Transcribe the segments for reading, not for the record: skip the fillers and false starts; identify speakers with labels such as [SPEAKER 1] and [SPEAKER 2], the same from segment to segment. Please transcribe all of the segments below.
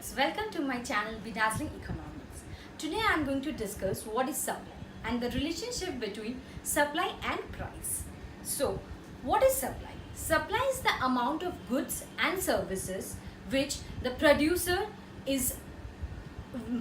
[SPEAKER 1] students, welcome to my channel Bedazzling Economics. Today I am going to discuss what is supply and the relationship between supply and price. So, what is supply? Supply is the amount of goods and services which the producer is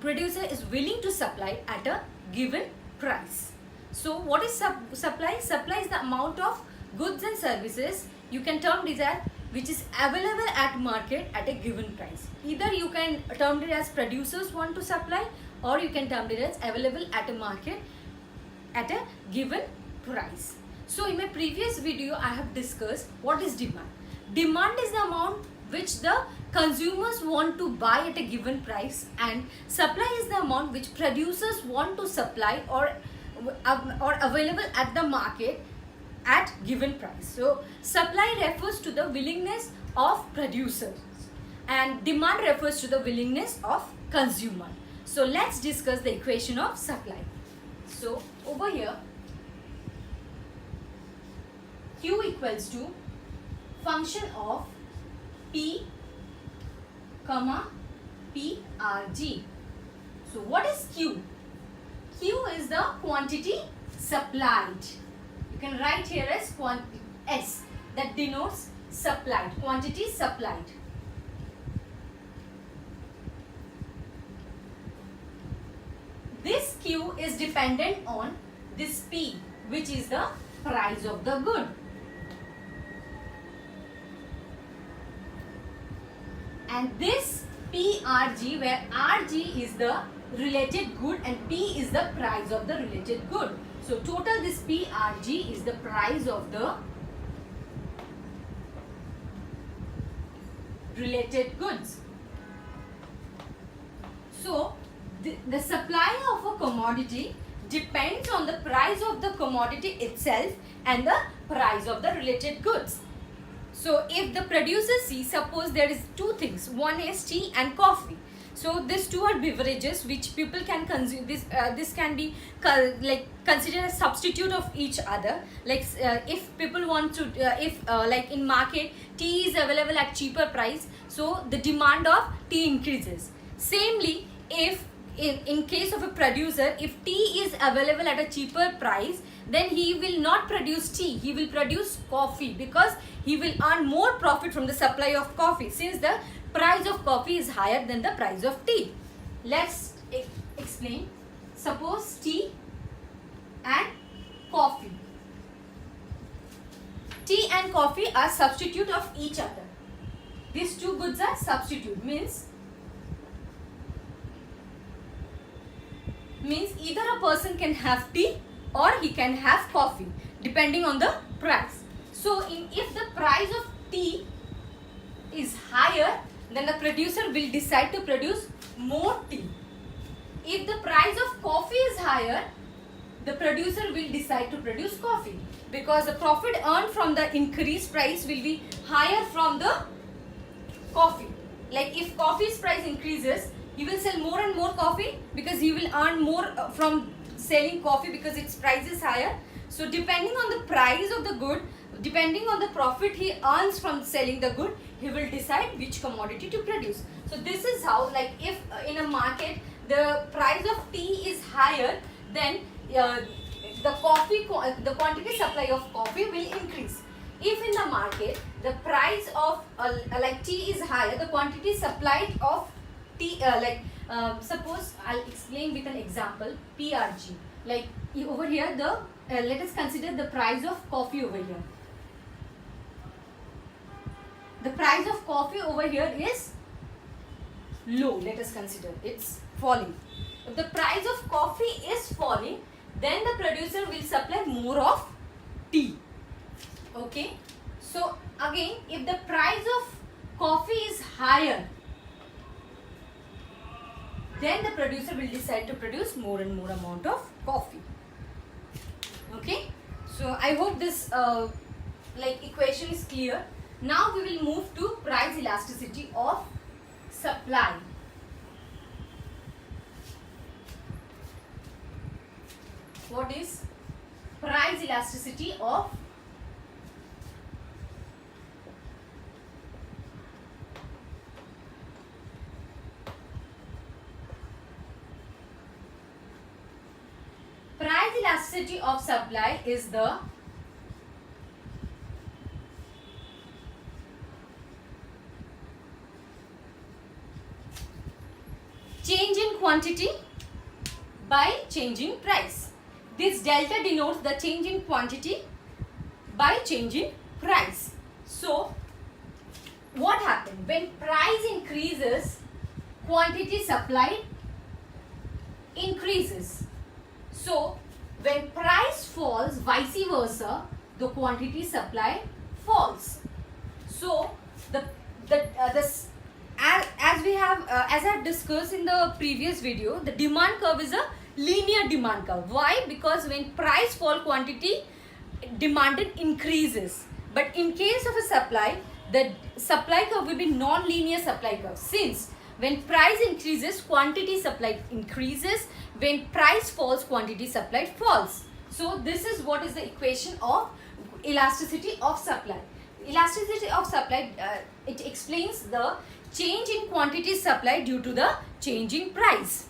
[SPEAKER 1] willing to supply at a given price. So, what is supply? Supply is the amount of goods and services, you can term it as, which is available at market at a given price. Either you can term it as producers want to supply, or you can term it as available at a market at a given price. So in my previous video I have discussed what is demand. Demand is the amount which the consumers want to buy at a given price, and supply is the amount which producers want to supply or available at the market at given price. So supply refers to the willingness of producers and demand refers to the willingness of consumer. So let's discuss the equation of supply. So over here, Q equals to function of P comma PRG. So what is Q? Q is the quantity supplied. You can write here as S, that denotes supplied, quantity supplied. This Q is dependent on this P, which is the price of the good. And this PRG, where RG is the related good and P is the price of the related good. So total this PRG is the price of the related goods. So the supply of a commodity depends on the price of the commodity itself and the price of the related goods. So if the producer sees, suppose there is two things, one is tea and coffee. So these two are beverages which people can consume. This can be considered a substitute of each other. Like if people want to, like in market, tea is available at cheaper price, so the demand of tea increases. Samely, if in case of a producer, if tea is available at a cheaper price, then he will not produce tea, he will produce coffee, because he will earn more profit from the supply of coffee, since the price of coffee is higher than the price of tea. Let's explain. Suppose tea and coffee. Tea and coffee are substitute of each other. These two goods are substitute, means either a person can have tea or he can have coffee depending on the price. So if the price of tea is higher, then the producer will decide to produce more tea. If the price of coffee is higher, the producer will decide to produce coffee, because the profit earned from the increased price will be higher from the coffee. Like if coffee's price increases, he will sell more and more coffee because he will earn more from selling coffee because its price is higher. So depending on the price of the good, depending on the profit he earns from selling the good, he will decide which commodity to produce. So this is how, like if in a market the price of tea is higher, then the quantity supply of coffee will increase. If in the market the price of like tea is higher, the quantity supplied of tea, suppose I'll explain with an example, PRG. Like over here, let us consider the price of coffee over here. The price of coffee over here is low. Let us consider it's falling. If the price of coffee is falling, then the producer will supply more of tea. Okay. So again, if the price of coffee is higher, then the producer will decide to produce more and more amount of coffee. Okay. So I hope this equation is clear. Now we will move to price elasticity of supply. What is price elasticity of elasticity of supply is the change in quantity by change in price. This delta denotes the change in quantity by change in price. So, what happened? When price increases, quantity supplied increases. So, when price falls, vice versa, the quantity supplied falls. So, as I have discussed in the previous video, the demand curve is a linear demand curve. Why? Because when price fall, quantity demanded increases. But in case of a supply, the supply curve will be non-linear supply curve. Since when price increases, quantity supplied increases. When price falls, quantity supplied falls. So this is what is the equation of elasticity of supply. Elasticity of supply, it explains the change in quantity supplied due to the change in price.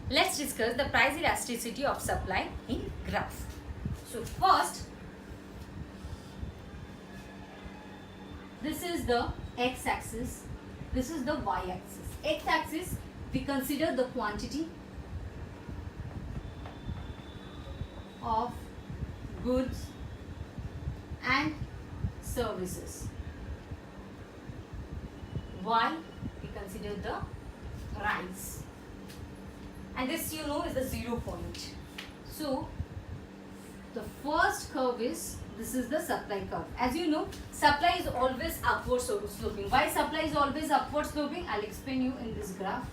[SPEAKER 1] Let's discuss the price elasticity of supply in graph. So first, this is the x-axis, this is the y-axis. X-axis, we consider the quantity of goods and services. Y, we consider the price. And this, you know, is the 0 point. So, the first curve is, this is the supply curve. As you know, supply is always upward sloping. Why supply is always upward sloping? I'll explain you in this graph.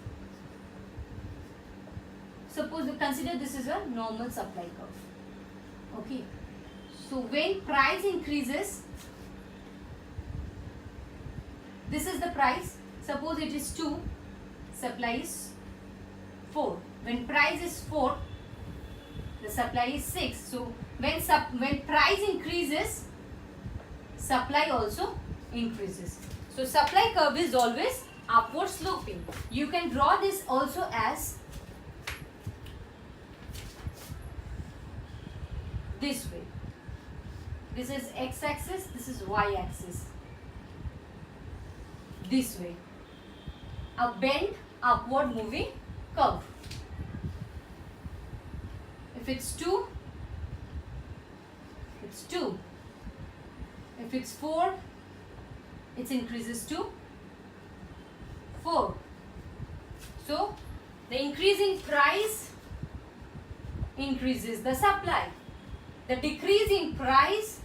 [SPEAKER 1] Suppose you consider this is a normal supply curve. Okay. So when price increases, this is the price. Suppose it is 2, supply is 4. When price is 4, the supply is 6. So when price increases, supply also increases. So supply curve is always upward sloping. You can draw this also as this way. This is x-axis, this is y-axis. This way. A bent upward moving curve. If it's 2, it's 2. If it's 4, it increases to 4. So, the increase in price increases the supply. The decrease in price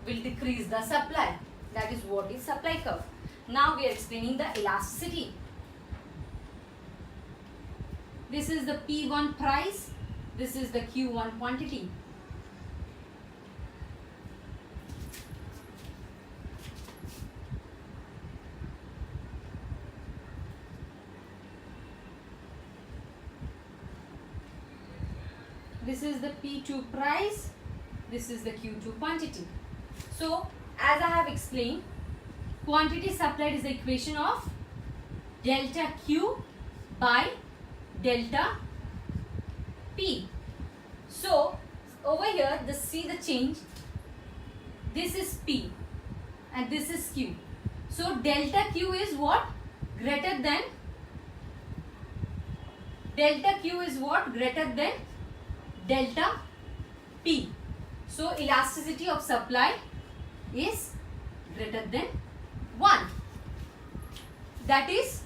[SPEAKER 1] will decrease the supply. That is what is supply curve. Now we are explaining the elasticity. This is the P1 price. This is the Q1 quantity. This is the P2 price. This is the Q2 quantity. So, as I have explained, quantity supplied is the equation of delta Q by delta P. So, over here, see the change. This is P and this is Q. So, delta Q is what? Greater than delta Q is what? Greater than delta P. So, elasticity of supply is greater than 1. That is,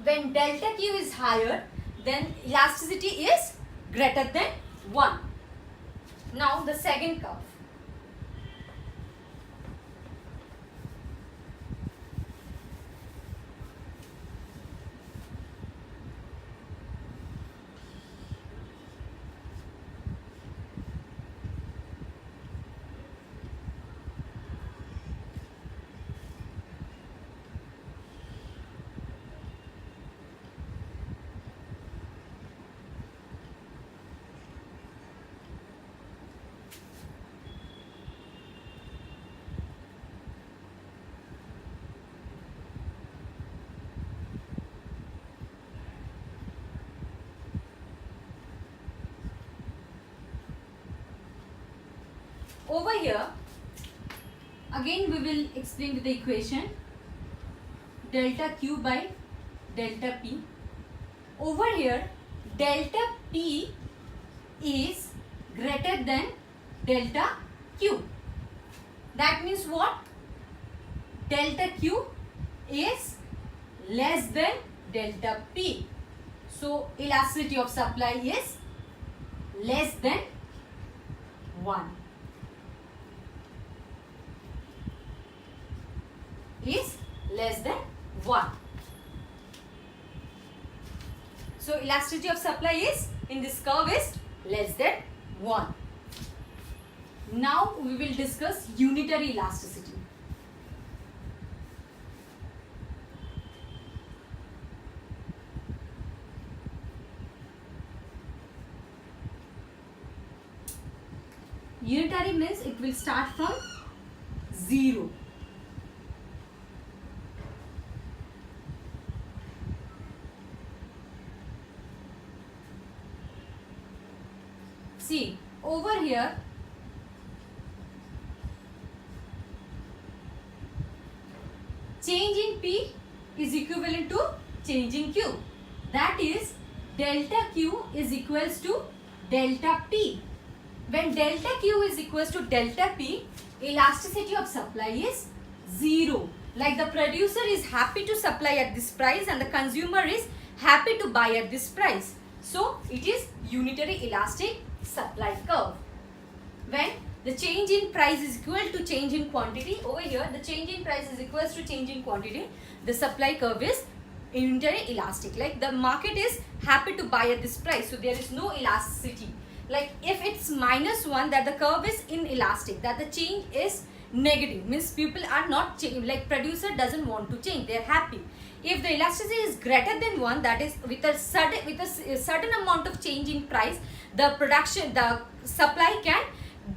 [SPEAKER 1] when delta Q is higher, then elasticity is greater than 1. Now, the second curve. over here, again we will explain with the equation delta Q by delta P. Over here, delta P is greater than delta Q. That means what? Delta Q is less than delta P. So elasticity of supply is less than 1. Is less than 1. So elasticity of supply is in this curve is less than 1. Now we will discuss unitary elasticity. Unitary means it will start from 0. See, over here, change in P is equivalent to change in Q. That is, delta Q is equals to delta P. When delta Q is equals to delta P, elasticity of supply is 0. Like the producer is happy to supply at this price and the consumer is happy to buy at this price. So it is unitary elastic supply curve. When the change in price is equal to change in quantity, over here the change in price is equals to change in quantity, the supply curve is unitary elastic. Like the market is happy to buy at this price, so there is no elasticity. Like if it's -1, that the curve is inelastic, that the change is negative, means people are not changing, like producer doesn't want to change, they are happy. If the elasticity is greater than 1, that is with a certain amount of change in price, the supply can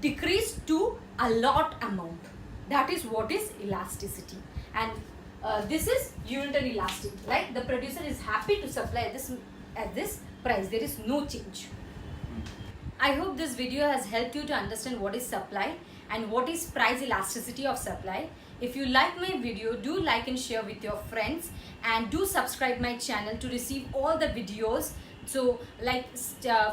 [SPEAKER 1] decrease to a lot amount. That is what is elasticity. And this is unitary elastic. Like the producer is happy to supply at this price, there is no change. I hope this video has helped you to understand what is supply and what is price elasticity of supply. If you like my video, do like and share with your friends, and do subscribe my channel to receive all the videos. So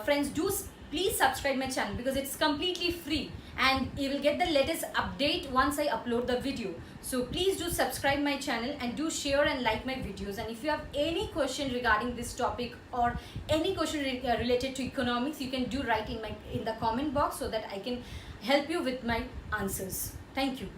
[SPEAKER 1] friends, do please subscribe my channel because it's completely free and you will get the latest update once I upload the video. So please do subscribe my channel and do share and like my videos. And if you have any question regarding this topic or any question related to economics, you can do write in the comment box so that I can help you with my answers. Thank you.